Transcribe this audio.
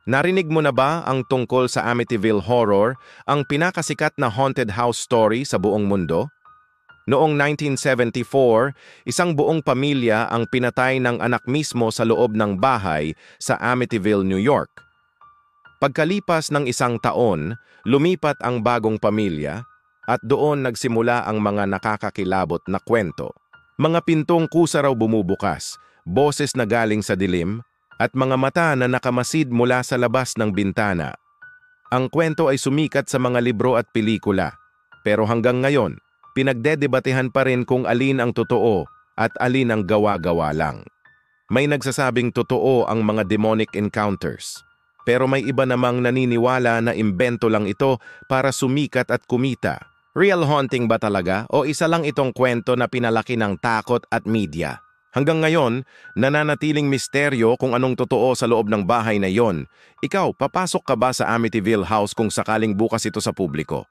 Narinig mo na ba ang tungkol sa Amityville Horror, ang pinakasikat na haunted house story sa buong mundo? Noong 1974, isang buong pamilya ang pinatay ng anak mismo sa loob ng bahay sa Amityville, New York. Pagkalipas ng isang taon, lumipat ang bagong pamilya at doon nagsimula ang mga nakakakilabot na kwento. Mga pintong kusa raw bumubukas, boses na galing sa dilim, at mga mata na nakamasid mula sa labas ng bintana. Ang kwento ay sumikat sa mga libro at pelikula, pero hanggang ngayon, pinagdedebatehan pa rin kung alin ang totoo at alin ang gawa-gawa lang. May nagsasabing totoo ang mga demonic encounters, pero may iba namang naniniwala na imbento lang ito para sumikat at kumita. Real haunting ba talaga o isa lang itong kwento na pinalaki ng takot at media? Hanggang ngayon, nananatiling misteryo kung anong totoo sa loob ng bahay na yon. Ikaw, papasok ka ba sa Amityville House kung sakaling bukas ito sa publiko?